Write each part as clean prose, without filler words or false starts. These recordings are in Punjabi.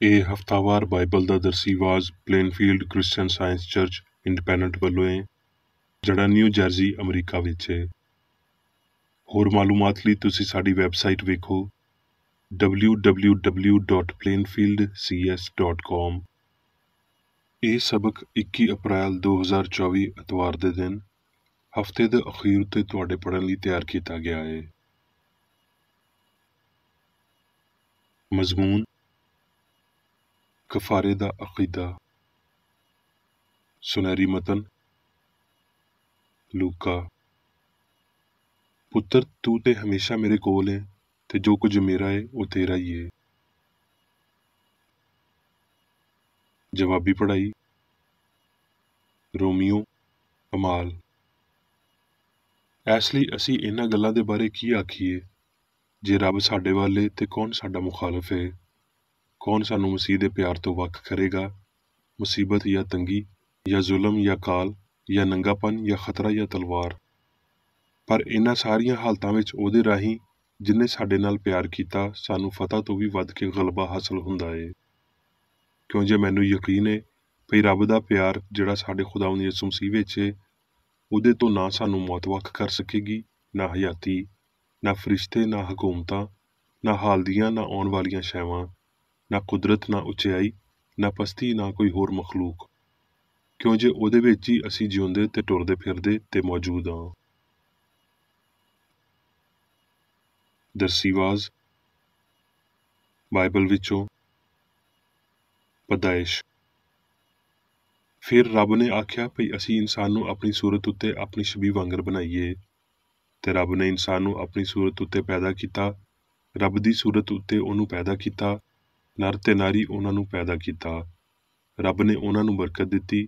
ਇਹ ਹਫ਼ਤਾਵਾਰ ਬਾਈਬਲ ਦਾ ਦਰਸੀ ਆਵਾਜ਼ ਪਲੇਨਫੀਲਡ ਕ੍ਰਿਸਚੀਅਨ ਸਾਇੰਸ ਚਰਚ ਇੰਡੀਪੈਂਡੈਂਟ ਵੱਲੋਂ ਹੈ, ਜਿਹੜਾ ਨਿਊ ਜਰਸੀ ਅਮਰੀਕਾ ਵਿੱਚ ਹੈ। ਹੋਰ ਮਾਲੂਮਾਤ ਲਈ ਤੁਸੀਂ ਸਾਡੀ ਵੈਬਸਾਈਟ ਵੇਖੋ www.plainfieldcs.com। ਇਹ ਸਬਕ 21 ਅਪ੍ਰੈਲ 2024 ਐਤਵਾਰ ਦੇ ਦਿਨ ਹਫ਼ਤੇ ਦੇ ਅਖੀਰ ਉੱਤੇ ਤੁਹਾਡੇ ਪੜ੍ਹਨ ਲਈ ਤਿਆਰ ਕੀਤਾ ਗਿਆ ਹੈ। ਮਜ਼ਮੂਨ ਕਫਾਰੇ ਦਾ ਅਕੀਦਾ। ਸੁਨਹਿਰੀ ਮਤਨ ਲੂਕਾ। ਪੁੱਤਰ, ਤੂੰ ਤੇ ਹਮੇਸ਼ਾ ਮੇਰੇ ਕੋਲ ਹੈ ਤੇ ਜੋ ਕੁਝ ਮੇਰਾ ਹੈ ਉਹ ਤੇਰਾ ਹੀ ਹੈ। ਜਵਾਬੀ ਪੜ੍ਹਾਈ ਰੋਮੀਓ ਅਮਾਲ। ਇਸ ਲਈ ਅਸੀਂ ਇਹਨਾਂ ਗੱਲਾਂ ਦੇ ਬਾਰੇ ਕੀ ਆਖੀਏ? ਜੇ ਰੱਬ ਸਾਡੇ ਵੱਲ ਹੈ ਤੇ ਕੌਣ ਸਾਡਾ ਮੁਖਾਲਫ ਹੈ? ਕੌਣ ਸਾਨੂੰ ਮਸੀਹ ਦੇ ਪਿਆਰ ਤੋਂ ਵੱਖ ਕਰੇਗਾ? ਮੁਸੀਬਤ ਜਾਂ ਤੰਗੀ ਜਾਂ ਜ਼ੁਲਮ ਜਾਂ ਕਾਲ ਜਾਂ ਨੰਗਾਪਨ ਜਾਂ ਖਤਰਾ ਜਾਂ ਤਲਵਾਰ। ਪਰ ਇਹਨਾਂ ਸਾਰੀਆਂ ਹਾਲਤਾਂ ਵਿੱਚ ਉਹਦੇ ਰਾਹੀਂ ਜਿਹਨੇ ਸਾਡੇ ਨਾਲ ਪਿਆਰ ਕੀਤਾ, ਸਾਨੂੰ ਫਤਹ ਤੋਂ ਵੀ ਵੱਧ ਕੇ ਗਲਬਾ ਹਾਸਲ ਹੁੰਦਾ ਹੈ। ਕਿਉਂ ਜੇ ਮੈਨੂੰ ਯਕੀਨ ਹੈ ਭਈ ਰੱਬ ਦਾ ਪਿਆਰ ਜਿਹੜਾ ਸਾਡੇ ਖੁਦਾਵੰਦ ਯਿਸੂ ਮਸੀਹ ਵਿੱਚ ਹੈ, ਉਹਦੇ ਤੋਂ ਨਾ ਸਾਨੂੰ ਮੌਤ ਵੱਖ ਕਰ ਸਕੇਗੀ, ਨਾ ਹਯਾਤੀ, ਨਾ ਫਰਿਸ਼ਤੇ, ਨਾ ਹਕੂਮਤਾਂ, ਨਾ ਹਾਲ ਦੀਆਂ ਨਾ ਆਉਣ ਵਾਲੀਆਂ ਸ਼ੈਵਾਂ, ਨਾ ਕੁਦਰਤ, ਨਾ ਉਚਾਈ, ਨਾ ਪਸਤੀ, ਨਾ ਕੋਈ ਹੋਰ ਮਖਲੂਕ। ਕਿਉਂ ਜੇ ਉਹਦੇ ਵਿੱਚ ਹੀ ਅਸੀਂ ਜਿਉਂਦੇ ਤੇ ਟੁਰਦੇ ਫਿਰਦੇ ਤੇ ਮੌਜੂਦ ਹਾਂ। ਦਰਸੀਵਾਜ਼ ਬਾਈਬਲ ਵਿੱਚੋਂ ਪਦਾਇਸ਼। ਫਿਰ ਰੱਬ ਨੇ ਆਖਿਆ ਭਈ ਅਸੀਂ ਇਨਸਾਨ ਨੂੰ ਆਪਣੀ ਸੂਰਤ ਉੱਤੇ ਆਪਣੀ ਛਵੀ ਵਾਂਗਰ ਬਣਾਈਏ। ਤੇ ਰੱਬ ਨੇ ਇਨਸਾਨ ਨੂੰ ਆਪਣੀ ਸੂਰਤ ਉੱਤੇ ਪੈਦਾ ਕੀਤਾ, ਰੱਬ ਦੀ ਸੂਰਤ ਉੱਤੇ ਉਹਨੂੰ ਪੈਦਾ ਕੀਤਾ, ਨਰ ਤੇ ਨਾਰੀ ਉਹਨਾਂ ਨੂੰ ਪੈਦਾ ਕੀਤਾ। ਰੱਬ ਨੇ ਉਹਨਾਂ ਨੂੰ ਬਰਕਤ ਦਿੱਤੀ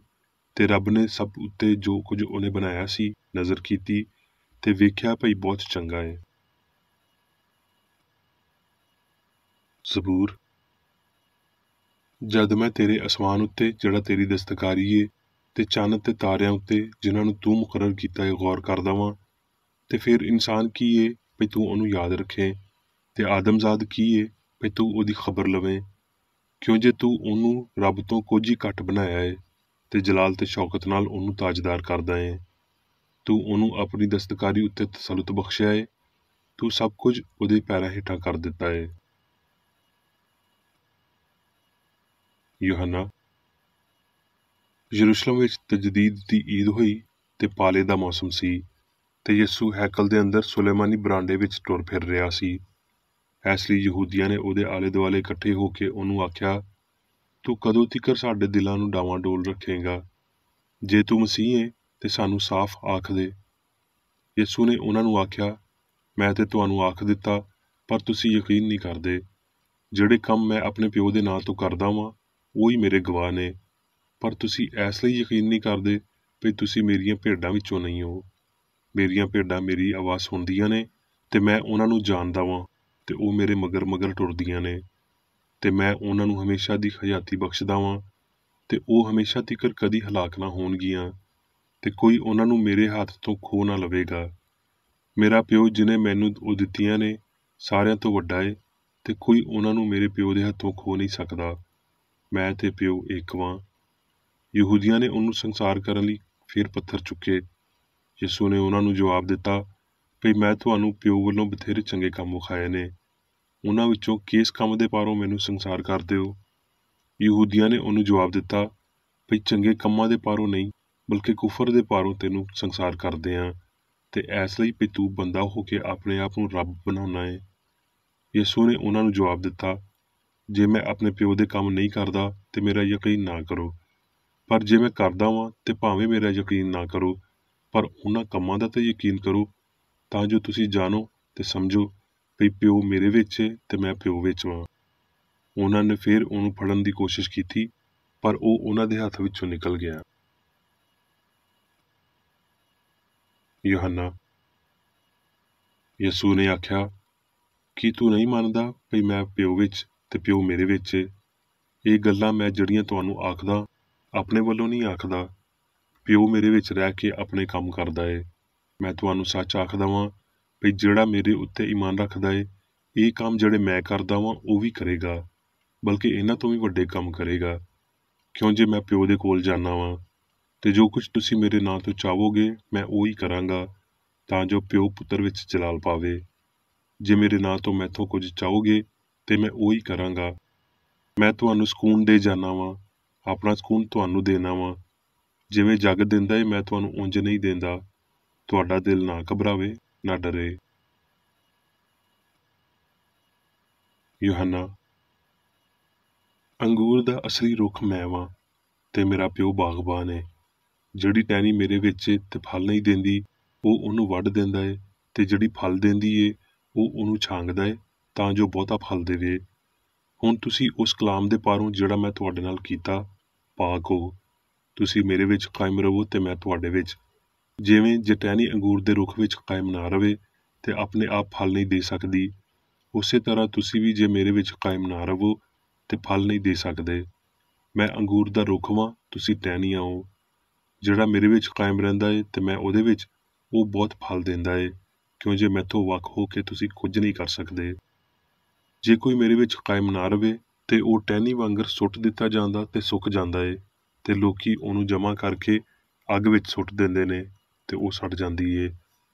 ਤੇ ਰੱਬ ਨੇ ਸਭ ਉੱਤੇ ਜੋ ਕੁਝ ਉਹਨੇ ਬਣਾਇਆ ਸੀ ਨਜ਼ਰ ਕੀਤੀ ਤੇ ਵੇਖਿਆ ਭਈ ਬਹੁਤ ਚੰਗਾ ਹੈ। ਜ਼ਬੂਰ। ਜਦ ਮੈਂ ਤੇਰੇ ਅਸਮਾਨ ਉੱਤੇ ਜਿਹੜਾ ਤੇਰੀ ਦਸਤਕਾਰੀ ਏ ਤੇ ਚੰਨ ਤੇ ਤਾਰਿਆਂ ਉੱਤੇ ਜਿਨ੍ਹਾਂ ਨੂੰ ਤੂੰ ਮੁਕਰਰ ਕੀਤਾ ਏ ਗੌਰ ਕਰਦਾ ਵਾਂ, ਤੇ ਫਿਰ ਇਨਸਾਨ ਕੀ ਏ ਭਈ ਤੂੰ ਉਹਨੂੰ ਯਾਦ ਰੱਖੇ, ਤੇ ਆਦਮਜ਼ਾਦ ਕੀ ਏ ਭਈ ਤੂੰ ਉਹਦੀ ਖਬਰ ਲਵੇਂ। ਕਿਉਂ ਜੇ ਤੂੰ ਉਹਨੂੰ ਰੱਬ ਤੋਂ ਕੁਝ ਹੀ ਘੱਟ ਬਣਾਇਆ ਏ ਤੇ ਜਲਾਲ ਤੇ ਸ਼ੌਕਤ ਨਾਲ ਉਹਨੂੰ ਤਾਜਦਾਰ ਕਰਦਾ ਏ। ਤੂੰ ਉਹਨੂੰ ਆਪਣੀ ਦਸਤਕਾਰੀ ਉੱਤੇ ਤਸਲੁਤ ਬਖਸ਼ਿਆ ਏ, ਤੂੰ ਸਭ ਕੁਝ ਉਹਦੇ ਪੈਰਾਂ ਹੇਠਾਂ ਕਰ ਦਿੱਤਾ ਏ। ਯੂਹੰਨਾ। ਯਰੂਸ਼ਲਮ ਵਿੱਚ ਤਜਦੀਦ ਦੀ ਈਦ ਹੋਈ ਤੇ ਪਾਲੇ ਦਾ ਮੌਸਮ ਸੀ, ਤੇ ਯਿਸੂ ਹੈਕਲ ਦੇ ਅੰਦਰ ਸੁਲੇਮਾਨੀ ਬਰਾਂਡੇ ਵਿੱਚ ਟੁਰ ਫਿਰ ਰਿਹਾ ਸੀ। ਇਸ ਲਈ ਯਹੂਦੀਆਂ ਨੇ ਉਹਦੇ ਆਲੇ ਦੁਆਲੇ ਇਕੱਠੇ ਹੋ ਕੇ ਉਹਨੂੰ ਆਖਿਆ, ਤੂੰ ਕਦੋਂ ਤੀਕਰ ਸਾਡੇ ਦਿਲਾਂ ਨੂੰ ਡਾਵਾਂਡੋਲ ਰੱਖੇਗਾ? ਜੇ ਤੂੰ ਮਸੀਹ ਏ ਤੇ ਸਾਨੂੰ ਸਾਫ਼ ਆਖ ਦੇ। ਯਿਸੂ ਨੇ ਉਹਨਾਂ ਨੂੰ ਆਖਿਆ, ਮੈਂ ਤੇ ਤੁਹਾਨੂੰ ਆਖ ਦਿੱਤਾ, ਪਰ ਤੁਸੀਂ ਯਕੀਨ ਨਹੀਂ ਕਰਦੇ। ਜਿਹੜੇ ਕੰਮ ਮੈਂ ਆਪਣੇ ਪਿਓ ਦੇ ਨਾਂ ਤੋਂ ਕਰਦਾ ਵਾਂ ਉਹੀ ਮੇਰੇ ਗਵਾਹ ਨੇ, ਪਰ ਤੁਸੀਂ ਇਸ ਲਈ ਯਕੀਨ ਨਹੀਂ ਕਰਦੇ ਵੀ ਤੁਸੀਂ ਮੇਰੀਆਂ ਭੇਡਾਂ ਵਿੱਚੋਂ ਨਹੀਂ ਹੋ। ਮੇਰੀਆਂ ਭੇਡਾਂ ਮੇਰੀ ਆਵਾਜ਼ ਸੁਣਦੀਆਂ ਨੇ ਤੇ ਮੈਂ ਉਹਨਾਂ ਨੂੰ ਜਾਣਦਾ ਵਾਂ ਤੇ ਉਹ ਮੇਰੇ ਮਗਰ ਮਗਰ ਟੁਰਦੀਆਂ ਨੇ, ਤੇ ਮੈਂ ਉਹਨਾਂ ਨੂੰ ਹਮੇਸ਼ਾ ਦੀ ਹਯਾਤੀ ਬਖਸ਼ਦਾ ਵਾਂ ਤੇ ਉਹ ਹਮੇਸ਼ਾ ਤੀਕਰ ਕਦੀ ਹਲਾਕ ਨਾ ਹੋਣਗੀਆਂ, ਤੇ ਕੋਈ ਉਹਨਾਂ ਨੂੰ ਮੇਰੇ ਹੱਥ ਤੋਂ ਖੋਹ ਨਾ ਲਵੇਗਾ। ਮੇਰਾ ਪਿਓ ਜਿਹਨੇ ਮੈਨੂੰ ਉਹ ਦਿੱਤੀਆਂ ਨੇ ਸਾਰਿਆਂ ਤੋਂ ਵੱਡਾ ਏ, ਤੇ ਕੋਈ ਉਹਨਾਂ ਨੂੰ ਮੇਰੇ ਪਿਓ ਦੇ ਹੱਥੋਂ ਖੋਹ ਨਹੀਂ ਸਕਦਾ। ਮੈਂ ਤੇ ਪਿਓ ਇੱਕ ਵਾਂ। ਯਹੂਦੀਆਂ ਨੇ ਉਹਨੂੰ ਸੰਸਾਰ ਕਰਨ ਲਈ ਫਿਰ ਪੱਥਰ ਚੁੱਕੇ। ਯਿਸੂ ਨੇ ਉਹਨਾਂ ਨੂੰ ਜਵਾਬ ਦਿੱਤਾ ਭਈ ਮੈਂ ਤੁਹਾਨੂੰ ਪਿਓ ਵੱਲੋਂ ਬਥੇਰੇ ਚੰਗੇ ਕੰਮ ਵਿਖਾਏ ਨੇ, ਉਹਨਾਂ ਵਿੱਚੋਂ ਕਿਸ ਕੰਮ ਦੇ ਪਾਰੋਂ ਮੈਨੂੰ ਸੰਸਾਰ ਕਰਦੇ ਹੋ? ਯਹੂਦੀਆਂ ਨੇ ਉਹਨੂੰ ਜਵਾਬ ਦਿੱਤਾ ਭਈ ਚੰਗੇ ਕੰਮਾਂ ਦੇ ਪਾਰੋਂ ਨਹੀਂ, ਬਲਕਿ ਕੁਫਰ ਦੇ ਪਾਰੋਂ ਤੈਨੂੰ ਸੰਸਾਰ ਕਰਦੇ ਹਾਂ, ਤੇ ਇਸ ਲਈ ਭਈ ਤੂੰ ਬੰਦਾ ਹੋ ਕੇ ਆਪਣੇ ਆਪ ਨੂੰ ਰੱਬ ਬਣਾਉਣਾ ਏ। ਯਿਸੂ ਨੇ ਉਹਨਾਂ ਨੂੰ ਜਵਾਬ ਦਿੱਤਾ, ਜੇ ਮੈਂ ਆਪਣੇ ਪਿਓ ਦੇ ਕੰਮ ਨਹੀਂ ਕਰਦਾ ਤੇ ਮੇਰਾ ਯਕੀਨ ਨਾ ਕਰੋ, ਪਰ ਜੇ ਮੈਂ ਕਰਦਾ ਵਾਂ ਤੇ ਭਾਵੇਂ ਮੇਰਾ ਯਕੀਨ ਨਾ ਕਰੋ, ਪਰ ਉਹਨਾਂ ਕੰਮਾਂ ਦਾ ਤਾਂ ਯਕੀਨ ਕਰੋ, ਤਾਂ ਜੋ ਤੁਸੀਂ ਜਾਣੋ ਤੇ ਸਮਝੋ ਭਈ ਪਿਓ ਮੇਰੇ ਵਿੱਚ ਏ ਤੇ ਮੈਂ ਪਿਓ ਵਿੱਚ ਵਾਂ। ਉਹਨਾਂ ਨੇ ਫਿਰ ਉਹਨੂੰ ਫੜਨ ਦੀ ਕੋਸ਼ਿਸ਼ ਕੀਤੀ, ਪਰ ਉਹ ਉਹਨਾਂ ਦੇ ਹੱਥ ਵਿੱਚੋਂ ਨਿਕਲ ਗਿਆ। ਯੂਹੰਨਾ। ਯਿਸੂ ਨੇ ਆਖਿਆ, ਕੀ ਤੂੰ ਨਹੀਂ ਮੰਨਦਾ ਭਈ ਮੈਂ ਪਿਓ ਵਿੱਚ ਤੇ ਪਿਓ ਮੇਰੇ ਵਿੱਚ ਏ? ਇਹ ਗੱਲਾਂ ਮੈਂ ਜਿਹੜੀਆਂ ਤੁਹਾਨੂੰ ਆਖਦਾ ਆਪਣੇ ਵੱਲੋਂ ਨਹੀਂ ਆਖਦਾ, ਪਿਓ ਮੇਰੇ ਵਿੱਚ ਰਹਿ ਕੇ ਆਪਣੇ ਕੰਮ ਕਰਦਾ ਏ। ਮੈਂ ਤੁਹਾਨੂੰ ਸੱਚ ਆਖਦਾ ਵਾਂ ਭਈ ਜਿਹੜਾ ਮੇਰੇ ਉੱਤੇ ਈਮਾਨ ਰੱਖਦਾ ਏ, ਇਹ ਕੰਮ ਜਿਹੜੇ ਮੈਂ ਕਰਦਾ ਵਾਂ ਉਹ ਵੀ ਕਰੇਗਾ, ਬਲਕਿ ਇਹਨਾਂ ਤੋਂ ਵੀ ਵੱਡੇ ਕੰਮ ਕਰੇਗਾ। ਕਿਉਂ ਜੇ ਮੈਂ ਪਿਓ ਦੇ ਕੋਲ ਜਾਣਾ ਵਾਂ ਤੇ ਜੋ ਕੁਝ ਤੁਸੀਂ ਮੇਰੇ ਨਾਂ ਤੋਂ ਚਾਹੋਗੇ ਮੈਂ ਉਹ ਹੀ ਕਰਾਂਗਾ, ਤਾਂ ਜੋ ਪਿਓ ਪੁੱਤਰ ਵਿੱਚ ਜਲਾਲ ਪਾਵੇ। ਜੇ ਮੇਰੇ ਨਾਂ ਤੋਂ ਮੈਥੋਂ ਕੁਝ ਚਾਹੋਗੇ ਤੇ ਮੈਂ ਉਹ ਹੀ ਕਰਾਂਗਾ। ਮੈਂ ਤੁਹਾਨੂੰ ਸਕੂਨ ਦੇ ਜਾਣਾ ਵਾਂ, ਆਪਣਾ ਸਕੂਨ ਤੁਹਾਨੂੰ ਦੇਣਾ ਵਾਂ। ਜਿਵੇਂ ਜੱਗ ਦਿੰਦਾ ਏ ਮੈਂ ਤੁਹਾਨੂੰ ਉਂਝ ਨਹੀਂ ਦਿੰਦਾ। ਤੁਹਾਡਾ ਦਿਲ ਨਾ ਘਬਰਾਵੇ ਨਾ ਡਰੇ। ਯੂਹੰਨਾ। ਅੰਗੂਰ ਦਾ ਅਸਲੀ ਰੁੱਖ ਮੈਂ ਵਾਂ ਤੇ ਮੇਰਾ ਪਿਓ ਬਾਗਬਾਨ ਏ। ਜਿਹੜੀ ਟਹਿਣੀ ਮੇਰੇ ਵਿੱਚ ਤੇ ਫਲ ਨਹੀਂ ਦਿੰਦੀ ਉਹ ਉਹਨੂੰ ਵੱਢ ਦਿੰਦਾ ਏ, ਤੇ ਜਿਹੜੀ ਫਲ ਦਿੰਦੀ ਏ ਉਹ ਉਹਨੂੰ ਛਾਂਗਦਾ ਏ ਤਾਂ ਜੋ ਬਹੁਤਾ ਫਲ ਦੇਵੇ। ਹੁਣ ਤੁਸੀਂ ਉਸ ਕਲਾਮ ਦੇ ਪਾਰੋਂ ਜਿਹੜਾ ਮੈਂ ਤੁਹਾਡੇ ਨਾਲ ਕੀਤਾ ਪਾਕ ਹੋ। ਤੁਸੀਂ ਮੇਰੇ ਵਿੱਚ ਕਾਇਮ ਰਹੋ ਤੇ ਮੈਂ ਤੁਹਾਡੇ ਵਿੱਚ। ਜਿਵੇਂ ਜੇ ਟਹਿਣੀ ਅੰਗੂਰ ਦੇ ਰੁੱਖ ਵਿੱਚ ਕਾਇਮ ਨਾ ਰਵੇ ਤੇ ਆਪਣੇ ਆਪ ਫਲ ਨਹੀਂ ਦੇ ਸਕਦੀ, ਉਸੇ ਤਰ੍ਹਾਂ ਤੁਸੀਂ ਵੀ ਜੇ ਮੇਰੇ ਵਿੱਚ ਕਾਇਮ ਨਾ ਰਹੋ ਤੇ ਫਲ ਨਹੀਂ ਦੇ ਸਕਦੇ। ਮੈਂ ਅੰਗੂਰ ਦਾ ਰੁੱਖ ਵਾਂ, ਤੁਸੀਂ ਟਹਿਣੀਆਂ ਹੋ। ਜਿਹੜਾ ਮੇਰੇ ਵਿੱਚ ਕਾਇਮ ਰਹਿੰਦਾ ਏ ਤੇ ਮੈਂ ਉਹਦੇ ਵਿੱਚ, ਉਹ ਬਹੁਤ ਫਲ ਦਿੰਦਾ ਏ। ਕਿਉਂ ਜੇ ਮੈਥੋਂ ਵੱਖ ਹੋ ਕੇ ਤੁਸੀਂ ਕੁਝ ਨਹੀਂ ਕਰ ਸਕਦੇ। ਜੇ ਕੋਈ ਮੇਰੇ ਵਿੱਚ ਕਾਇਮ ਨਾ ਰਵੇ ਤੇ ਉਹ ਟਹਿਣੀ ਵਾਂਗਰ ਸੁੱਟ ਦਿੱਤਾ ਜਾਂਦਾ ਤੇ ਸੁੱਕ ਜਾਂਦਾ ਏ, ਤੇ ਲੋਕੀ ਉਹਨੂੰ ਜਮ੍ਹਾਂ ਕਰਕੇ ਅੱਗ ਵਿੱਚ ਸੁੱਟ ਦਿੰਦੇ ਨੇ ਤੇ ਉਹ ਸੜ ਜਾਂਦੀ ਏ।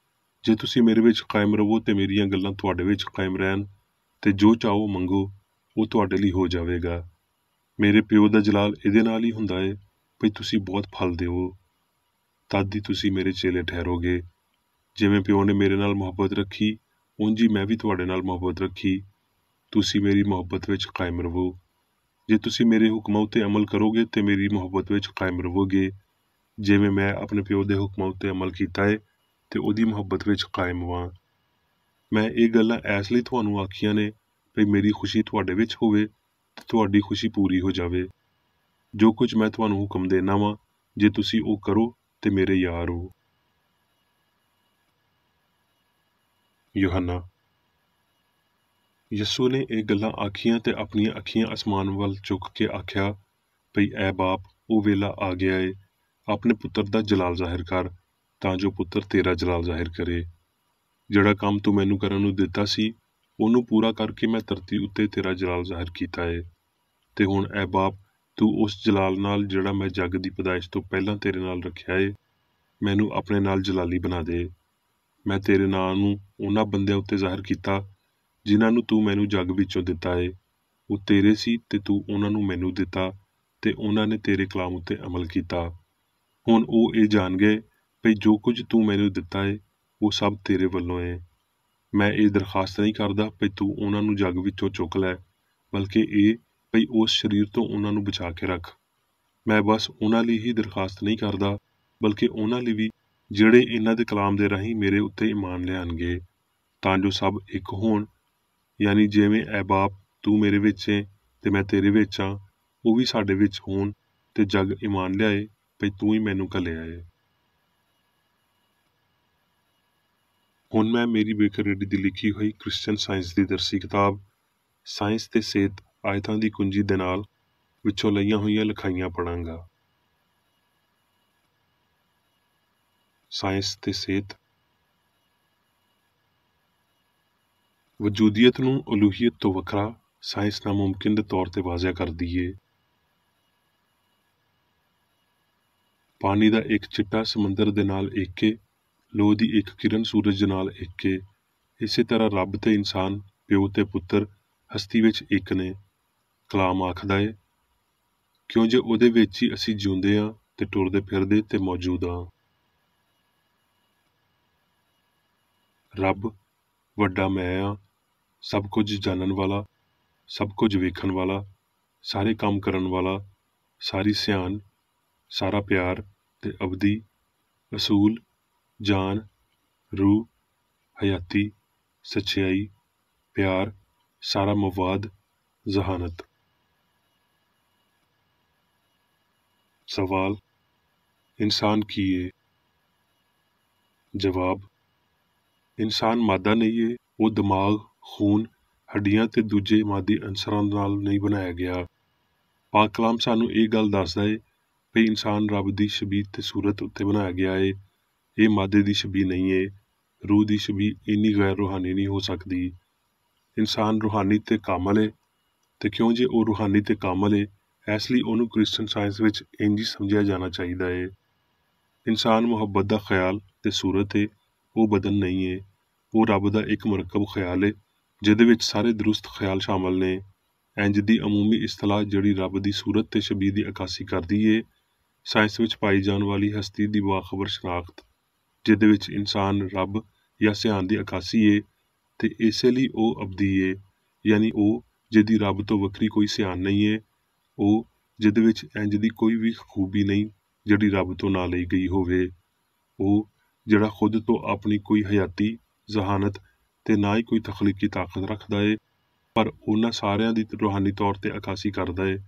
ਜੇ ਤੁਸੀਂ ਮੇਰੇ ਵਿੱਚ ਕਾਇਮ ਰਹੋ ਤੇ ਮੇਰੀਆਂ ਗੱਲਾਂ ਤੁਹਾਡੇ ਵਿੱਚ ਕਾਇਮ ਰਹਿਣ, ਤੇ ਜੋ ਚਾਹੋ ਮੰਗੋ ਉਹ ਤੁਹਾਡੇ ਲਈ ਹੋ ਜਾਵੇਗਾ। ਮੇਰੇ ਪਿਓ ਦਾ ਜਲਾਲ ਇਹਦੇ ਨਾਲ ਹੀ ਹੁੰਦਾ ਏ ਵੀ ਤੁਸੀਂ ਬਹੁਤ ਫਲ ਦਿਓ, ਤਦ ਹੀ ਤੁਸੀਂ ਮੇਰੇ ਚੇਲੇ ਠਹਿਰੋਗੇ। ਜਿਵੇਂ ਪਿਓ ਨੇ ਮੇਰੇ ਨਾਲ ਮੁਹੱਬਤ ਰੱਖੀ, ਉਂਝ ਹੀ ਮੈਂ ਵੀ ਤੁਹਾਡੇ ਨਾਲ ਮੁਹੱਬਤ ਰੱਖੀ। ਤੁਸੀਂ ਮੇਰੀ ਮੁਹੱਬਤ ਵਿੱਚ ਕਾਇਮ ਰਹੋ। ਜੇ ਤੁਸੀਂ ਮੇਰੇ ਹੁਕਮਾਂ ਉੱਤੇ ਅਮਲ ਕਰੋਗੇ ਤੇ ਮੇਰੀ ਮੁਹੱਬਤ ਵਿੱਚ ਕਾਇਮ ਰਹੋਗੇ, ਜਿਵੇਂ ਮੈਂ ਆਪਣੇ ਪਿਓ ਦੇ ਹੁਕਮਾਂ ਉੱਤੇ ਅਮਲ ਕੀਤਾ ਏ ਤੇ ਉਹਦੀ ਮੁਹੱਬਤ ਵਿੱਚ ਕਾਇਮ ਵਾਂ। ਮੈਂ ਇਹ ਗੱਲਾਂ ਇਸ ਲਈ ਤੁਹਾਨੂੰ ਆਖੀਆਂ ਨੇ ਵੀ ਮੇਰੀ ਖੁਸ਼ੀ ਤੁਹਾਡੇ ਵਿੱਚ ਹੋਵੇ ਤੇ ਤੁਹਾਡੀ ਖੁਸ਼ੀ ਪੂਰੀ ਹੋ ਜਾਵੇ। ਜੋ ਕੁਝ ਮੈਂ ਤੁਹਾਨੂੰ ਹੁਕਮ ਦੇਣਾ ਵਾਂ, ਜੇ ਤੁਸੀਂ ਉਹ ਕਰੋ ਤੇ ਮੇਰੇ ਯਾਰ ਹੋ। ਯੂਹੰਨਾ। ਯਿਸੂ ਨੇ ਇਹ ਗੱਲਾਂ ਆਖੀਆਂ ਤੇ ਆਪਣੀਆਂ ਅੱਖੀਆਂ ਅਸਮਾਨ ਵੱਲ ਚੁੱਕ ਕੇ ਆਖਿਆ, ਭਈ ਐ ਬਾਪ, ਉਹ ਵੇਲਾ ਆ ਗਿਆ ਏ। ਆਪਣੇ ਪੁੱਤਰ ਦਾ ਜਲਾਲ ਜ਼ਾਹਿਰ ਕਰ, ਤਾਂ ਜੋ ਪੁੱਤਰ ਤੇਰਾ ਜਲਾਲ ਜ਼ਾਹਿਰ ਕਰੇ। ਜਿਹੜਾ ਕੰਮ ਤੂੰ ਮੈਨੂੰ ਕਰਨ ਨੂੰ ਦਿੱਤਾ ਸੀ, ਉਹਨੂੰ ਪੂਰਾ ਕਰਕੇ ਮੈਂ ਧਰਤੀ ਉੱਤੇ ਤੇਰਾ ਜਲਾਲ ਜ਼ਾਹਿਰ ਕੀਤਾ ਏ। ਤੇ ਹੁਣ ਐ ਬਾਪ, ਤੂੰ ਉਸ ਜਲਾਲ ਨਾਲ ਜਿਹੜਾ ਮੈਂ ਜੱਗ ਦੀ ਪੈਦਾਇਸ਼ ਤੋਂ ਪਹਿਲਾਂ ਤੇਰੇ ਨਾਲ ਰੱਖਿਆ ਏ, ਮੈਨੂੰ ਆਪਣੇ ਨਾਲ ਜਲਾਲੀ ਬਣਾ ਦੇ। ਮੈਂ ਤੇਰੇ ਨਾਂ ਨੂੰ ਉਹਨਾਂ ਬੰਦਿਆਂ ਉੱਤੇ ਜ਼ਾਹਿਰ ਕੀਤਾ ਜਿਨ੍ਹਾਂ ਨੂੰ ਤੂੰ ਮੈਨੂੰ ਜੱਗ ਵਿੱਚੋਂ ਦਿੱਤਾ ਏ। ਉਹ ਤੇਰੇ ਸੀ ਤੇ ਤੂੰ ਉਹਨਾਂ ਨੂੰ ਮੈਨੂੰ ਦਿੱਤਾ ਤੇ ਉਹਨਾਂ ਨੇ ਤੇਰੇ ਕਲਾਮ ਉੱਤੇ ਅਮਲ ਕੀਤਾ। ਹੁਣ ਉਹ ਇਹ ਜਾਣ ਗਏ ਭਈ ਜੋ ਕੁਝ ਤੂੰ ਮੈਨੂੰ ਦਿੱਤਾ ਏ ਉਹ ਸਭ ਤੇਰੇ ਵੱਲੋਂ ਏ। ਮੈਂ ਇਹ ਦਰਖਾਸਤ ਨਹੀਂ ਕਰਦਾ ਭਈ ਤੂੰ ਉਹਨਾਂ ਨੂੰ ਜੱਗ ਵਿੱਚੋਂ ਚੁੱਕ ਲੈ, ਬਲਕਿ ਇਹ ਭਈ ਉਸ ਸਰੀਰ ਤੋਂ ਉਹਨਾਂ ਨੂੰ ਬਚਾ ਕੇ ਰੱਖ। ਮੈਂ ਬਸ ਉਹਨਾਂ ਲਈ ਹੀ ਦਰਖਾਸਤ ਨਹੀਂ ਕਰਦਾ, ਬਲਕਿ ਉਹਨਾਂ ਲਈ ਵੀ ਜਿਹੜੇ ਇਹਨਾਂ ਦੇ ਕਲਾਮ ਦੇ ਰਾਹੀਂ ਮੇਰੇ ਉੱਤੇ ਈਮਾਨ ਲਿਆਣਗੇ, ਤਾਂ ਜੋ ਸਭ ਇੱਕ ਹੋਣ। ਯਾਨੀ ਜਿਵੇਂ ਐ ਬਾਪ, ਤੂੰ ਮੇਰੇ ਵਿੱਚ ਏ ਤੇ ਮੈਂ ਤੇਰੇ ਵਿੱਚ ਹਾਂ, ਉਹ ਵੀ ਸਾਡੇ ਵਿੱਚ ਹੋਣ ਤੇ ਜੱਗ ਈਮਾਨ ਲਿਆਏ ਭਈ ਤੂੰ ਹੀ ਮੈਨੂੰ ਘੱਲਿਆ ਏ। ਹੁਣ ਮੈਂ ਮੇਰੀ ਬੇਕਰੇਡੀ ਦੀ ਲਿਖੀ ਹੋਈ ਕ੍ਰਿਸਚਨ ਸਾਇੰਸ ਦੀ ਦਰਸੀ ਕਿਤਾਬ ਸਾਇੰਸ ਤੇ ਸਿਹਤ ਆਇਤਾਂ ਦੀ ਕੁੰਜੀ ਦੇ ਨਾਲ ਵਿੱਚੋਂ ਲਈਆਂ ਹੋਈਆਂ ਲਿਖਾਈਆਂ ਪੜਾਂਗਾ। ਸਾਇੰਸ ਤੇ ਸਿਹਤ। ਵਜੂਦੀਅਤ ਨੂੰ ਉਲੂਹੀਅਤ ਤੋਂ ਵੱਖਰਾ ਸਾਇੰਸ ਨਾਮੁਮਕਿਨ ਦੇ ਤੌਰ ਤੇ ਵਾਜ਼ਿਆ ਕਰਦੀ ਏ। ਪਾਣੀ ਦਾ ਇੱਕ ਚਿੱਟਾ ਸਮੁੰਦਰ ਦੇ ਨਾਲ ਇੱਕ ਏ, ਲੋਹ ਦੀ ਇੱਕ ਕਿਰਨ ਸੂਰਜ ਦੇ ਨਾਲ ਇੱਕ ਏ। ਇਸੇ ਤਰ੍ਹਾਂ ਰੱਬ ਤੇ ਇਨਸਾਨ, ਪਿਓ ਤੇ ਪੁੱਤਰ ਹਸਤੀ ਵਿੱਚ ਇੱਕ ਨੇ। ਕਲਾਮ ਆਖਦਾ ਏ, ਕਿਉਂ ਜੇ ਉਹਦੇ ਵਿੱਚ ਹੀ ਅਸੀਂ ਜਿਉਂਦੇ ਹਾਂ ਤੇ ਟੁਰਦੇ ਫਿਰਦੇ ਤੇ ਮੌਜੂਦ ਹਾਂ। ਰੱਬ ਵੱਡਾ ਮੈਂ ਹਾਂ, ਸਭ ਕੁਝ ਜਾਣਨ ਵਾਲਾ, ਸਭ ਕੁਝ ਵੇਖਣ ਵਾਲਾ, ਸਾਰੇ ਕੰਮ ਕਰਨ ਵਾਲਾ, ਸਾਰੀ ਸਿਆਣ, ਸਾਰਾ ਪਿਆਰ ਤੇ ਅਬਦੀ, ਅਸੂਲ, ਜਾਨ, ਰੂਹ, ਹਯਾਤੀ, ਸੱਚਾਈ, ਪਿਆਰ, ਸਾਰਾ ਮਵਾਦ, ਜ਼ਹਾਨਤ। ਸਵਾਲ, ਇਨਸਾਨ ਕੀ ਏ? ਜਵਾਬ, ਇਨਸਾਨ ਮਾਦਾ ਨਹੀਂ ਏ, ਉਹ ਦਿਮਾਗ, ਖੂਨ, ਹੱਡੀਆਂ ਤੇ ਦੂਜੇ ਮਾਦੀ ਅੰਸਰਾਂ ਨਾਲ ਨਹੀਂ ਬਣਾਇਆ ਗਿਆ। ਪਾਕ ਕਲਾਮ ਸਾਨੂੰ ਇਹ ਗੱਲ ਦੱਸਦਾ ਏ ਵੀ ਇਨਸਾਨ ਰੱਬ ਦੀ ਸ਼ਬੀਹ ਤੇ ਸੂਰਤ ਉੱਤੇ ਬਣਾਇਆ ਗਿਆ ਏ। ਇਹ ਮਾਦੇ ਦੀ ਸ਼ਬੀਹ ਨਹੀਂ ਏ। ਰੂਹ ਦੀ ਸ਼ਬੀਹ ਇੰਨੀ ਗੈਰ ਰੂਹਾਨੀ ਨਹੀਂ ਹੋ ਸਕਦੀ। ਇਨਸਾਨ ਰੂਹਾਨੀ ਤੇ ਕਾਮਲ ਏ, ਤੇ ਕਿਉਂ ਜੇ ਉਹ ਰੂਹਾਨੀ ਤੇ ਕਾਮਲ ਏ, ਇਸ ਲਈ ਉਹਨੂੰ ਕ੍ਰਿਸਚਨ ਸਾਇੰਸ ਵਿੱਚ ਇੰਝ ਹੀ ਸਮਝਿਆ ਜਾਣਾ ਚਾਹੀਦਾ ਏ। ਇਨਸਾਨ ਮੁਹੱਬਤ ਦਾ ਖਿਆਲ ਤੇ ਸੂਰਤ ਏ, ਉਹ ਬਦਨ ਨਹੀਂ ਏ। ਉਹ ਰੱਬ ਦਾ ਇੱਕ ਮੁਰੱਕਬ ਖਿਆਲ ਏ, ਜਿਹਦੇ ਵਿੱਚ ਸਾਰੇ ਦਰੁਸਤ ਖਿਆਲ ਸ਼ਾਮਲ ਨੇ। ਇੰਜ ਦੀ ਅਮੂਮੀ ਇਸਤਲਾਹ ਜਿਹੜੀ ਰੱਬ ਦੀ ਸੂਰਤ ਤੇ ਸ਼ਬੀਹ ਦੀ ਅਕਾਸੀ ਕਰਦੀ ਏ, ਸਾਇੰਸ ਵਿੱਚ ਪਾਈ ਜਾਣ ਵਾਲੀ ਹਸਤੀ ਦੀ ਬਾਖਬਰ ਸ਼ਨਾਖਤ, ਜਿਹਦੇ ਵਿੱਚ ਇਨਸਾਨ ਰੱਬ ਜਾਂ ਸਿਆਣ ਦੀ ਅਕਾਸੀ ਏ, ਤੇ ਇਸੇ ਲਈ ਉਹ ਅਬਦੀ ਏ, ਯਾਨੀ ਉਹ ਜਿਹਦੀ ਰੱਬ ਤੋਂ ਵੱਖਰੀ ਕੋਈ ਸਿਆਣ ਨਹੀਂ ਏ, ਉਹ ਜਿਹਦੇ ਵਿੱਚ ਇੰਜ ਦੀ ਕੋਈ ਵੀ ਖੂਬੀ ਨਹੀਂ ਜਿਹੜੀ ਰੱਬ ਤੋਂ ਨਾ ਲਈ ਗਈ ਹੋਵੇ, ਉਹ ਜਿਹੜਾ ਖੁਦ ਤੋਂ ਆਪਣੀ ਕੋਈ ਹਯਾਤੀ ਜ਼ਹਾਨਤ ਤੇ ਨਾ ਹੀ ਕੋਈ ਤਖਲੀਕੀ ਤਾਕਤ ਰੱਖਦਾ ਏ, ਪਰ ਉਹਨਾਂ ਸਾਰਿਆਂ ਦੀ ਰੂਹਾਨੀ ਤੌਰ ਤੇ ਅਕਾਸੀ ਕਰਦਾ ਏ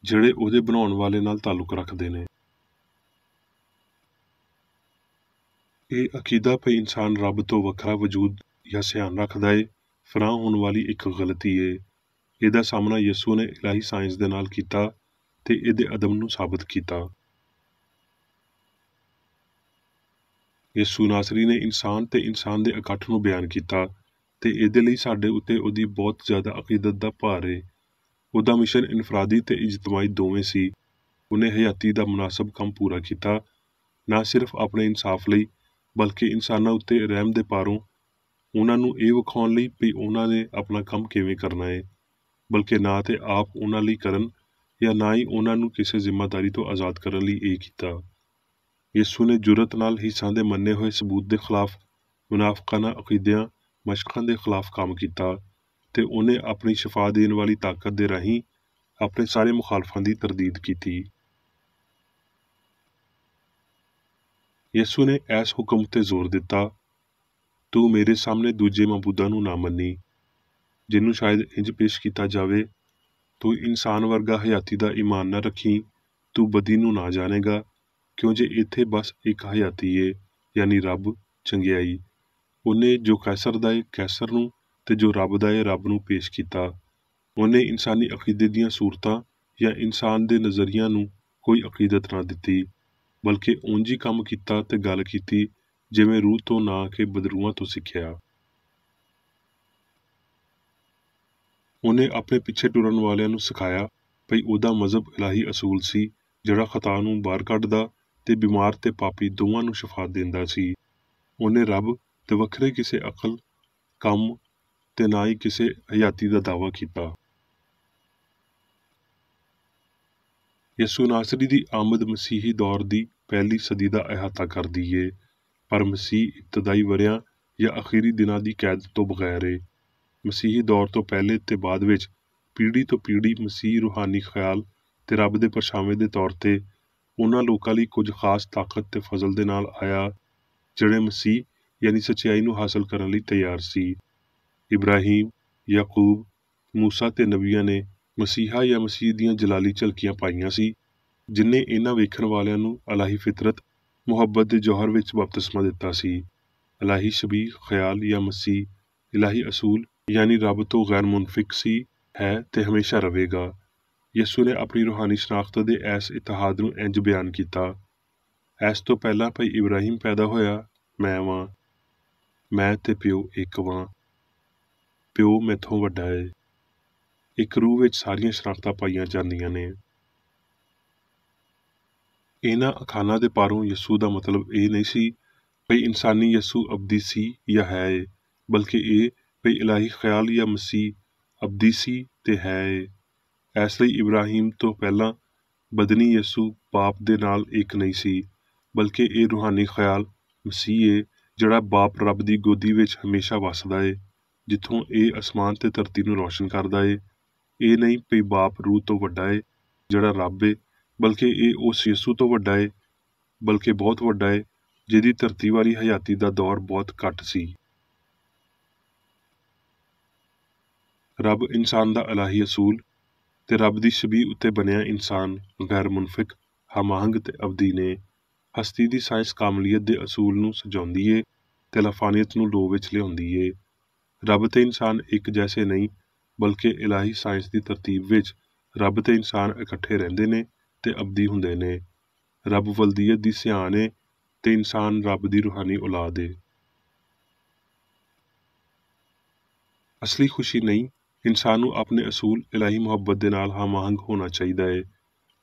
ਜਿਹੜੇ ਉਹਦੇ ਬਣਾਉਣ ਵਾਲੇ ਨਾਲ ਤਾਲੁਕ ਰੱਖਦੇ ਨੇ। ਇਹ ਅਕੀਦਾ ਭਈ ਇਨਸਾਨ ਰੱਬ ਤੋਂ ਵੱਖਰਾ ਵਜੂਦ ਜਾਂ ਸਿਆਣ ਰੱਖਦਾ ਏ, ਫਰਾਹ ਹੋਣ ਵਾਲੀ ਇੱਕ ਗਲਤੀ ਏ। ਇਹਦਾ ਸਾਹਮਣਾ ਯਿਸੂ ਨੇ ਇਲਾਹੀ ਸਾਇੰਸ ਦੇ ਨਾਲ ਕੀਤਾ ਤੇ ਇਹਦੇ ਅਦਮ ਨੂੰ ਸਾਬਤ ਕੀਤਾ। ਯਿਸੂ ਨਾਸਰੀ ਨੇ ਇਨਸਾਨ ਤੇ ਇਨਸਾਨ ਦੇ ਇਕੱਠ ਨੂੰ ਬਿਆਨ ਕੀਤਾ ਤੇ ਇਹਦੇ ਲਈ ਸਾਡੇ ਉੱਤੇ ਉਹਦੀ ਬਹੁਤ ਜ਼ਿਆਦਾ ਅਕੀਦਤ ਦਾ ਭਾਰ ਏ। ਉਹਦਾ ਮਿਸ਼ਨ ਇਨਫਰਾਦੀ ਤੇ ਇਜਤਮਾਈ ਦੋਵੇਂ ਸੀ। ਉਹਨੇ ਹਯਾਤੀ ਦਾ ਮੁਨਾਸਬ ਕੰਮ ਪੂਰਾ ਕੀਤਾ, ਨਾ ਸਿਰਫ ਆਪਣੇ ਇਨਸਾਫ ਲਈ ਬਲਕਿ ਇਨਸਾਨਾਂ ਉੱਤੇ ਰਹਿਮ ਦੇ ਪਾਰੋਂ ਉਹਨਾਂ ਨੂੰ ਇਹ ਵਿਖਾਉਣ ਲਈ ਵੀ ਉਹਨਾਂ ਨੇ ਆਪਣਾ ਕੰਮ ਕਿਵੇਂ ਕਰਨਾ ਏ, ਬਲਕਿ ਨਾ ਤੇ ਆਪ ਉਹਨਾਂ ਲਈ ਕਰਨ ਜਾਂ ਨਾ ਹੀ ਉਹਨਾਂ ਨੂੰ ਕਿਸੇ ਜ਼ਿੰਮੇਦਾਰੀ ਤੋਂ ਆਜ਼ਾਦ ਕਰਨ ਲਈ ਇਹ ਕੀਤਾ। ਯਿਸੂ ਨੇ ਜੁਰਤ ਨਾਲ ਹਿੱਸਾਂ ਦੇ ਮੰਨੇ ਹੋਏ ਸਬੂਤ ਦੇ ਖਿਲਾਫ ਮੁਨਾਫਕਾਨਾ ਅਕੀਦਿਆਂ ਮਸ਼ਕਾਂ ਦੇ ਖਿਲਾਫ ਕੰਮ ਕੀਤਾ ਤੇ ਉਹਨੇ ਆਪਣੀ ਸ਼ਫਾ ਦੇਣ ਵਾਲੀ ਤਾਕਤ ਦੇ ਰਾਹੀਂ ਆਪਣੇ ਸਾਰੇ ਮੁਖਾਲਫਾਂ ਦੀ ਤਰਦੀਦ ਕੀਤੀ। ਯਿਸੂ ਨੇ ਇਸ ਹੁਕਮ ਉੱਤੇ ਜ਼ੋਰ ਦਿੱਤਾ, ਤੂੰ ਮੇਰੇ ਸਾਹਮਣੇ ਦੂਜੇ ਮਬੂਦਾਂ ਨੂੰ ਨਾ ਮੰਨੀ, ਜਿਹਨੂੰ ਸ਼ਾਇਦ ਇੰਜ ਪੇਸ਼ ਕੀਤਾ ਜਾਵੇ, ਤੂੰ ਇਨਸਾਨ ਵਰਗਾ ਹਯਾਤੀ ਦਾ ਈਮਾਨ ਨਾ ਰੱਖੀ, ਤੂੰ ਬਦੀ ਨੂੰ ਨਾ ਜਾਣੇਗਾ, ਕਿਉਂ ਜੇ ਇੱਥੇ ਬਸ ਇੱਕ ਹਯਾਤੀ ਏ, ਯਾਨੀ ਰੱਬ, ਚੰਗਿਆਈ। ਉਹਨੇ ਜੋ ਕੈਸਰ ਦਾ ਏ ਕੈਸਰ ਨੂੰ ਤੇ ਜੋ ਰੱਬ ਦਾ ਏ ਰੱਬ ਨੂੰ ਪੇਸ਼ ਕੀਤਾ। ਉਹਨੇ ਇਨਸਾਨੀ ਅਕੀਦੇ ਦੀਆਂ ਸੂਰਤਾਂ ਜਾਂ ਇਨਸਾਨ ਦੇ ਨਜ਼ਰੀਆਂ ਨੂੰ ਕੋਈ ਅਕੀਦਤ ਨਾ ਦਿੱਤੀ, ਬਲਕਿ ਉਂਝ ਹੀ ਕੰਮ ਕੀਤਾ ਤੇ ਗੱਲ ਕੀਤੀ ਜਿਵੇਂ ਰੂਹ ਤੋਂ ਨਾ ਕਿ ਬਦਰੂਹਾਂ ਤੋਂ ਸਿੱਖਿਆ। ਉਹਨੇ ਆਪਣੇ ਪਿੱਛੇ ਟੁਰਨ ਵਾਲਿਆਂ ਨੂੰ ਸਿਖਾਇਆ ਭਈ ਉਹਦਾ ਮਜ਼ਹਬ ਇਲਾਹੀ ਅਸੂਲ ਸੀ, ਜਿਹੜਾ ਖਤਾ ਨੂੰ ਬਾਹਰ ਕੱਢਦਾ ਤੇ ਬਿਮਾਰ ਤੇ ਪਾਪੀ ਦੋਵਾਂ ਨੂੰ ਸ਼ਫਾ ਦਿੰਦਾ ਸੀ। ਉਹਨੇ ਰੱਬ ਤੇ ਵੱਖਰੇ ਕਿਸੇ ਅਕਲ, ਕੰਮ ਤੇ ਨਾ ਹੀ ਕਿਸੇ ਹਯਾਤੀ ਦਾ ਦਾਅਵਾ ਕੀਤਾ। ਯਿਸੂ ਨਾਸਰੀ ਦੀ ਆਮਦ ਮਸੀਹੀ ਦੌਰ ਦੀ ਪਹਿਲੀ ਸਦੀ ਦਾ ਅਹਾਤਾ ਕਰਦੀ ਏ, ਪਰ ਮਸੀਹ ਇਬਤਦਾਈ ਵਰਿਆਂ ਜਾਂ ਅਖੀਰੀ ਦਿਨਾਂ ਦੀ ਕੈਦ ਤੋਂ ਬਗੈਰ ਏ। ਮਸੀਹੀ ਦੌਰ ਤੋਂ ਪਹਿਲੇ ਤੇ ਬਾਅਦ ਵਿੱਚ ਪੀੜ੍ਹੀ ਤੋਂ ਪੀੜ੍ਹੀ ਮਸੀਹ ਰੂਹਾਨੀ ਖਿਆਲ ਤੇ ਰੱਬ ਦੇ ਪਰਛਾਵੇਂ ਦੇ ਤੌਰ ਤੇ ਉਹਨਾਂ ਲੋਕਾਂ ਲਈ ਕੁਝ ਖਾਸ ਤਾਕਤ ਤੇ ਫਜ਼ਲ ਦੇ ਨਾਲ ਆਇਆ ਜਿਹੜੇ ਮਸੀਹ ਯਾਨੀ ਸੱਚਾਈ ਨੂੰ ਹਾਸਲ ਕਰਨ ਲਈ ਤਿਆਰ ਸੀ। ਇਬਰਾਹੀਮ, ਯਾਕੂਬ, ਮੂਸਾ ਤੇ ਨਬੀਆਂ ਨੇ ਮਸੀਹਾ ਜਾਂ ਮਸੀਹ ਦੀਆਂ ਜਲਾਲੀ ਝਲਕੀਆਂ ਪਾਈਆਂ ਸੀ, ਜਿਨ੍ਹਾਂ ਇਹਨਾਂ ਵੇਖਣ ਵਾਲਿਆਂ ਨੂੰ ਇਲਾਹੀ ਫਿਤਰਤ, ਮੁਹੱਬਤ ਦੇ ਜੌਹਰ ਵਿੱਚ ਬਪਤਿਸਮਾ ਦਿੱਤਾ ਸੀ। ਇਲਾਹੀ ਸ਼ਬੀਹ ਖਿਆਲ ਜਾਂ ਮਸੀਹ ਇਲਾਹੀ ਅਸੂਲ ਯਾਨੀ ਰੱਬ ਤੋਂ ਗੈਰ ਮੁਨਫਿਕ ਸੀ, ਹੈ ਤੇ ਹਮੇਸ਼ਾ ਰਹੇਗਾ। ਯਿਸੂ ਨੇ ਆਪਣੀ ਰੂਹਾਨੀ ਸ਼ਨਾਖਤ ਦੇ ਇਸ ਇਤਿਹਾਦ ਨੂੰ ਇੰਜ ਬਿਆਨ ਕੀਤਾ, ਇਸ ਤੋਂ ਪਹਿਲਾਂ ਭਈ ਇਬਰਾਹੀਮ ਪੈਦਾ ਹੋਇਆ ਮੈਂ ਵਾਂ, ਮੈਂ ਤੇ ਪਿਓ ਇੱਕ ਵਾਂ, ਪਿਓ ਮੈਥੋਂ ਵੱਡਾ ਏ। ਇੱਕ ਰੂਹ ਵਿੱਚ ਸਾਰੀਆਂ ਸ਼ਨਾਖਤਾਂ ਪਾਈਆਂ ਜਾਂਦੀਆਂ ਨੇ। ਇਹਨਾਂ ਅਖਾਨਾਂ ਦੇ ਪਾਰੋਂ ਯਿਸੂ ਦਾ ਮਤਲਬ ਇਹ ਨਹੀਂ ਸੀ ਭਈ ਇਨਸਾਨੀ ਯਿਸੂ ਅਬਦੀ ਸੀ ਜਾਂ ਹੈ ਏ, ਬਲਕਿ ਇਹ ਭਈ ਇਲਾਹੀ ਖਿਆਲ ਜਾਂ ਮਸੀਹ ਅਬਦੀ ਸੀ ਤੇ ਹੈ ਏ। ਇਸ ਲਈ ਇਬਰਾਹੀਮ ਤੋਂ ਪਹਿਲਾਂ ਬਦਨੀ ਯਿਸੂ ਬਾਪ ਦੇ ਨਾਲ ਇੱਕ ਨਹੀਂ ਸੀ, ਬਲਕਿ ਇਹ ਰੂਹਾਨੀ ਖਿਆਲ ਮਸੀਹ ਏ ਜਿਹੜਾ ਬਾਪ ਰੱਬ ਦੀ ਗੋਦੀ ਵਿੱਚ ਹਮੇਸ਼ਾ ਵੱਸਦਾ ਏ, ਜਿੱਥੋਂ ਇਹ ਅਸਮਾਨ ਤੇ ਧਰਤੀ ਨੂੰ ਰੌਸ਼ਨ ਕਰਦਾ ਏ। ਇਹ ਨਹੀਂ ਭਈ ਬਾਪ ਰੂਹ ਤੋਂ ਵੱਡਾ ਏ ਜਿਹੜਾ ਰੱਬ ਏ, ਬਲਕਿ ਇਹ ਉਸ ਯਿਸੂ ਤੋਂ ਵੱਡਾ ਏ, ਬਲਕਿ ਬਹੁਤ ਵੱਡਾ ਏ, ਜਿਹਦੀ ਧਰਤੀ ਵਾਲੀ ਹਯਾਤੀ ਦਾ ਦੌਰ ਬਹੁਤ ਘੱਟ ਸੀ। ਰੱਬ ਇਨਸਾਨ ਦਾ ਇਲਾਹੀ ਅਸੂਲ ਤੇ ਰੱਬ ਦੀ ਸ਼ਬੀਹ ਉੱਤੇ ਬਣਿਆ ਇਨਸਾਨ ਗੈਰ ਮੁਨਫਿਕ, ਹਮਾਹੰਗ ਤੇ ਅਬਦੀ ਨੇ। ਹਸਤੀ ਦੀ ਸਾਇੰਸ ਕਾਮਲੀਅਤ ਦੇ ਅਸੂਲ ਨੂੰ ਸਜਾਉਂਦੀ ਏ ਤੇ ਲਫਾਨੀਅਤ ਨੂੰ ਲੋਹ ਵਿੱਚ ਲਿਆਉਂਦੀ ਏ। ਰੱਬ ਤੇ ਇਨਸਾਨ ਇੱਕ ਜੈਸੇ ਨਹੀਂ, ਬਲਕਿ ਇਲਾਹੀ ਸਾਇੰਸ ਦੀ ਤਰਤੀਬ ਵਿੱਚ ਰੱਬ ਤੇ ਇਨਸਾਨ ਇਕੱਠੇ ਰਹਿੰਦੇ ਨੇ ਤੇ ਅਬਦੀ ਹੁੰਦੇ ਨੇ। ਰੱਬ ਵਲਦੀਅਤ ਦੀ ਸਿਆਣ ਏ ਤੇ ਇਨਸਾਨ ਰੱਬ ਦੀ ਰੂਹਾਨੀ ਔਲਾਦ ਏ। ਅਸਲੀ ਖੁਸ਼ੀ ਨਹੀਂ ਇਨਸਾਨ ਨੂੰ ਆਪਣੇ ਅਸੂਲ ਇਲਾਹੀ ਮੁਹੱਬਤ ਦੇ ਨਾਲ ਹਮ-ਆਹੰਗ ਹੋਣਾ ਚਾਹੀਦਾ ਹੈ।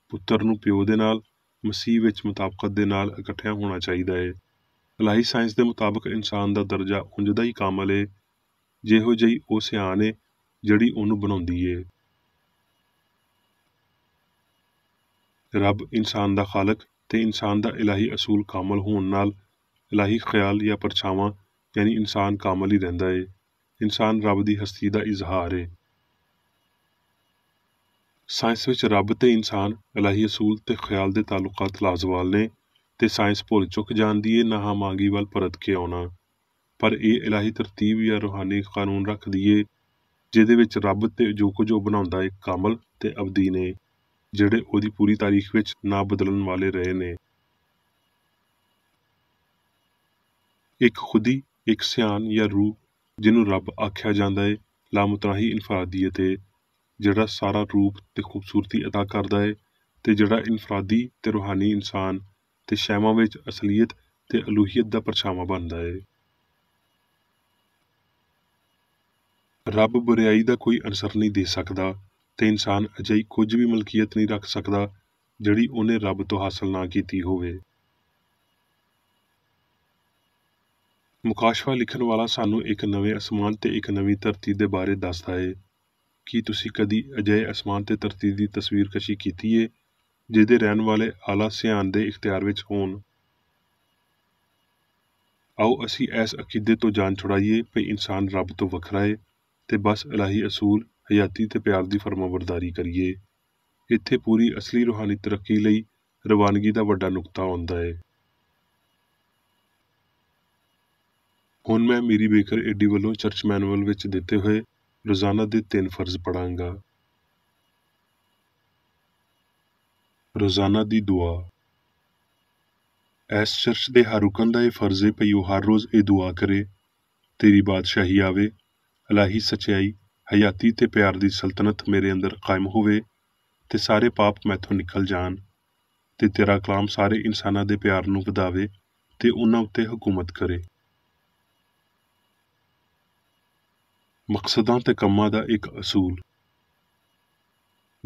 ਪੁੱਤਰ ਨੂੰ ਪਿਓ ਦੇ ਨਾਲ, ਮਸੀਹ ਵਿੱਚ ਮੁਤਾਬਕਤ ਦੇ ਨਾਲ ਇਕੱਠਿਆਂ ਹੋਣਾ ਚਾਹੀਦਾ ਹੈ। ਇਲਾਹੀ ਸਾਇੰਸ ਦੇ ਮੁਤਾਬਕ ਇਨਸਾਨ ਦਾ ਦਰਜਾ ਉਂਝ ਦਾ ਹੀ ਕਾਮਲ ਏ, ਜਿਹੋ ਜਿਹੀ ਉਹ ਸਿਆਣ ਏ ਜਿਹੜੀ ਉਹਨੂੰ ਬਣਾਉਂਦੀ ਏ। ਰੱਬ ਇਨਸਾਨ ਦਾ ਖਾਲਕ ਤੇ ਇਨਸਾਨ ਦਾ ਇਲਾਹੀ ਅਸੂਲ ਕਾਮਲ ਹੋਣ ਨਾਲ ਇਲਾਹੀ ਖਿਆਲ ਜਾਂ ਪਰਛਾਵਾਂ ਯਾਨੀ ਇਨਸਾਨ ਕਾਮਲ ਹੀ ਰਹਿੰਦਾ ਏ। ਇਨਸਾਨ ਰੱਬ ਦੀ ਹਸਤੀ ਦਾ ਇਜ਼ਹਾਰ ਏ। ਸਾਇੰਸ ਵਿੱਚ ਰੱਬ ਤੇ ਇਨਸਾਨ, ਇਲਾਹੀ ਅਸੂਲ ਤੇ ਖਿਆਲ ਦੇ ਤਾਲੁਕਾਤ ਲਾਜ਼ਵਾਲ ਨੇ ਤੇ ਸਾਇੰਸ ਭੁੱਲ ਚੁੱਕ ਜਾਂਦੀ ਏ ਨਾਹਮਾਂਗੀ ਵੱਲ ਪਰਤ ਕੇ ਆਉਣਾ। ਪਰ ਇਹ ਇਲਾਹੀ ਤਰਤੀਬ ਜਾਂ ਰੂਹਾਨੀ ਕਾਨੂੰਨ ਰੱਖਦੀ ਏ ਜਿਹਦੇ ਵਿੱਚ ਰੱਬ ਤੇ ਜੋ ਕੁਝ ਉਹ ਬਣਾਉਂਦਾ ਏ ਕਾਮਲ ਤੇ ਅਬਦੀ ਨੇ, ਜਿਹੜੇ ਉਹਦੀ ਪੂਰੀ ਤਾਰੀਖ ਵਿੱਚ ਨਾ ਬਦਲਣ ਵਾਲੇ ਰਹੇ ਨੇ। ਇੱਕ ਖੁਦੀ, ਇੱਕ ਸਿਆਣ ਜਾਂ ਰੂਹ ਜਿਹਨੂੰ ਰੱਬ ਆਖਿਆ ਜਾਂਦਾ ਏ, ਲਾਮੁਤਨਾਹੀ ਇਨਫਰਾਦੀਅਤ ਏ, ਜਿਹੜਾ ਸਾਰਾ ਰੂਪ ਤੇ ਖੂਬਸੂਰਤੀ ਅਦਾ ਕਰਦਾ ਏ ਤੇ ਜਿਹੜਾ ਇਨਫਰਾਦੀ ਤੇ ਰੂਹਾਨੀ ਇਨਸਾਨ ਤੇ ਸ਼ੈਵਾਂ ਵਿੱਚ ਅਸਲੀਅਤ ਤੇ ਅਲੂਹੀਅਤ ਦਾ ਪਰਛਾਵਾਂ ਬਣਦਾ ਏ। ਰੱਬ ਬੁਰਿਆਈ ਦਾ ਕੋਈ ਅਨਸਰ ਨਹੀਂ ਦੇ ਸਕਦਾ ਤੇ ਇਨਸਾਨ ਅਜਿਹੀ ਕੁਝ ਵੀ ਮਲਕੀਅਤ ਨਹੀਂ ਰੱਖ ਸਕਦਾ ਜਿਹੜੀ ਉਹਨੇ ਰੱਬ ਤੋਂ ਹਾਸਲ ਨਾ ਕੀਤੀ ਹੋਵੇ। ਮੁਕਾਸ਼ਵਾ ਲਿਖਣ ਵਾਲਾ ਸਾਨੂੰ ਇੱਕ ਨਵੇਂ ਅਸਮਾਨ ਤੇ ਇੱਕ ਨਵੀਂ ਧਰਤੀ ਦੇ ਬਾਰੇ ਦੱਸਦਾ ਏ। ਕੀ ਤੁਸੀਂ ਕਦੀ ਅਜਿਹੇ ਅਸਮਾਨ ਤੇ ਧਰਤੀ ਦੀ ਤਸਵੀਰਕਸ਼ੀ ਕੀਤੀ ਏ ਜਿਹਦੇ ਰਹਿਣ ਵਾਲੇ ਆਲਾ ਸਿਆਣ ਦੇ ਇਖਤਿਆਰ ਵਿੱਚ ਹੋਣ? ਆਓ ਅਸੀਂ ਇਸ ਅਕੀਦੇ ਤੋਂ ਜਾਨ ਛੁਡਾਈਏ ਵੀ ਇਨਸਾਨ ਰੱਬ ਤੋਂ ਵੱਖਰਾ ਏ ਤੇ ਬਸ ਇਲਾਹੀ ਅਸੂਲ, ਹਯਾਤੀ ਤੇ ਪਿਆਰ ਦੀ ਫਰਮਾਬਰਦਾਰੀ ਕਰੀਏ। ਇੱਥੇ ਪੂਰੀ ਅਸਲੀ ਰੂਹਾਨੀ ਤਰੱਕੀ ਲਈ ਰਵਾਨਗੀ ਦਾ ਵੱਡਾ ਨੁਕਤਾ ਆਉਂਦਾ ਏ। ਹੁਣ ਮੈਂ ਮੀਰੀ ਬੇਕਰ ਏਡੀ ਵੱਲੋਂ ਚਰਚ ਮੈਨੂਅਲ ਵਿੱਚ ਦਿੱਤੇ ਹੋਏ ਰੋਜ਼ਾਨਾ ਦੇ 3 ਫਰਜ਼ ਪੜਾਂਗਾ। ਰੋਜ਼ਾਨਾ ਦੀ ਦੁਆ। ਇਸ ਚਰਚ ਦੇ ਹਰ ਰੁਕਨ ਦਾ ਇਹ ਫਰਜ਼ ਏ ਭਈ ਉਹ ਹਰ ਰੋਜ਼ ਇਹ ਦੁਆ ਕਰੇ, ਤੇਰੀ ਬਾਦਸ਼ਾਹੀ ਆਵੇ, ਇਲਾਹੀ ਸੱਚਾਈ, ਹਯਾਤੀ ਤੇ ਪਿਆਰ ਦੀ ਸਲਤਨਤ ਮੇਰੇ ਅੰਦਰ ਕਾਇਮ ਹੋਵੇ ਤੇ ਸਾਰੇ ਪਾਪ ਮੈਥੋਂ ਨਿਕਲ ਜਾਣ ਤੇ ਤੇਰਾ ਕਲਾਮ ਸਾਰੇ ਇਨਸਾਨਾਂ ਦੇ ਪਿਆਰ ਨੂੰ ਵਧਾਵੇ ਤੇ ਉਹਨਾਂ ਉੱਤੇ ਹਕੂਮਤ ਕਰੇ। ਮਕਸਦਾਂ ਤੇ ਕੰਮਾਂ ਦਾ ਇੱਕ ਅਸੂਲ।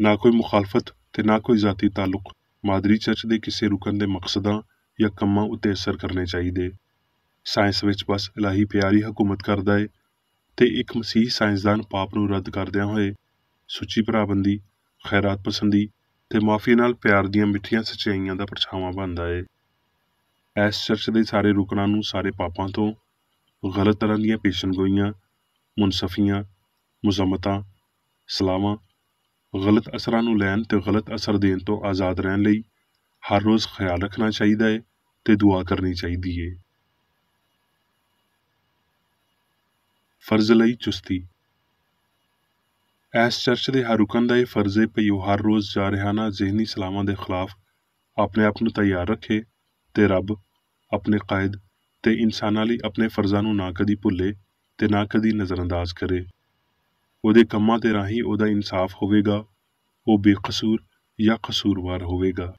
ਨਾ ਕੋਈ ਮੁਖਾਲਫਤ ਤੇ ਨਾ ਕੋਈ ਜ਼ਾਤੀ ਤਾਲੁਕ ਮਾਦਰੀ ਚਰਚ ਦੇ ਕਿਸੇ ਰੁਕਨ ਦੇ ਮਕਸਦਾਂ ਜਾਂ ਕੰਮਾਂ ਉੱਤੇ ਅਸਰ ਕਰਨੇ ਚਾਹੀਦੇ। ਸਾਇੰਸ ਵਿੱਚ ਬਸ ਇਲਾਹੀ ਪਿਆਰ ਹੀ ਹਕੂਮਤ ਕਰਦਾ ਏ ਤੇ ਇੱਕ ਮਸੀਹ ਸਾਇੰਸਦਾਨ ਪਾਪ ਨੂੰ ਰੱਦ ਕਰਦਿਆਂ ਹੋਏ ਸੁੱਚੀ ਭਰਾਬੰਦੀ, ਖੈਰਾਤ ਪਸੰਦੀ ਤੇ ਮਾਫੀ ਨਾਲ ਪਿਆਰ ਦੀਆਂ ਮਿੱਠੀਆਂ ਸੱਚਾਈਆਂ ਦਾ ਪਰਛਾਵਾਂ ਬਣਦਾ ਏ। ਇਸ ਚਰਚ ਦੇ ਸਾਰੇ ਰੁਕਨਾਂ ਨੂੰ ਸਾਰੇ ਪਾਪਾਂ ਤੋਂ, ਗਲਤ ਤਰ੍ਹਾਂ ਦੀਆਂ ਪੇਸ਼ਨਗੋਈਆਂ, ਮੁਨਸਫੀਆਂ, ਮੁਜ਼ਮਤਾਂ, ਸਲਾਵਾਂ, ਗਲਤ ਅਸਰਾਂ ਨੂੰ ਲੈਣ ਤੇ ਗਲਤ ਅਸਰ ਦੇਣ ਤੋਂ ਆਜ਼ਾਦ ਰਹਿਣ ਲਈ ਹਰ ਰੋਜ਼ ਖਿਆਲ ਰੱਖਣਾ ਚਾਹੀਦਾ ਏ ਤੇ ਦੁਆ ਕਰਨੀ ਚਾਹੀਦੀ ਏ। ਫਰਜ਼ ਲਈ ਚੁਸਤੀ। ਇਸ ਚਰਚ ਦੇ ਹਰ ਰੁਕਨ ਦਾ ਇਹ ਫਰਜ਼ ਏ ਭਈ ਉਹ ਹਰ ਰੋਜ਼ ਜਾਰਹਾਨਾ ਜ਼ਿਹਨੀ ਸਲਾਮਾਂ ਦੇ ਖਿਲਾਫ ਆਪਣੇ ਆਪ ਨੂੰ ਤਿਆਰ ਰੱਖੇ ਤੇ ਰੱਬ, ਆਪਣੇ ਕਾਇਦ ਤੇ ਇਨਸਾਨਾਂ ਲਈ ਆਪਣੇ ਫਰਜ਼ਾਂ ਨੂੰ ਨਾ ਕਦੀ ਭੁੱਲੇ ਤੇ ਨਾ ਕਦੀ ਨਜ਼ਰਅੰਦਾਜ਼ ਕਰੇ। ਉਹਦੇ ਕੰਮਾਂ ਦੇ ਰਾਹੀਂ ਉਹਦਾ ਇਨਸਾਫ ਹੋਵੇਗਾ, ਉਹ ਬੇਕਸੂਰ ਜਾਂ ਕਸੂਰਵਾਰ ਹੋਵੇਗਾ।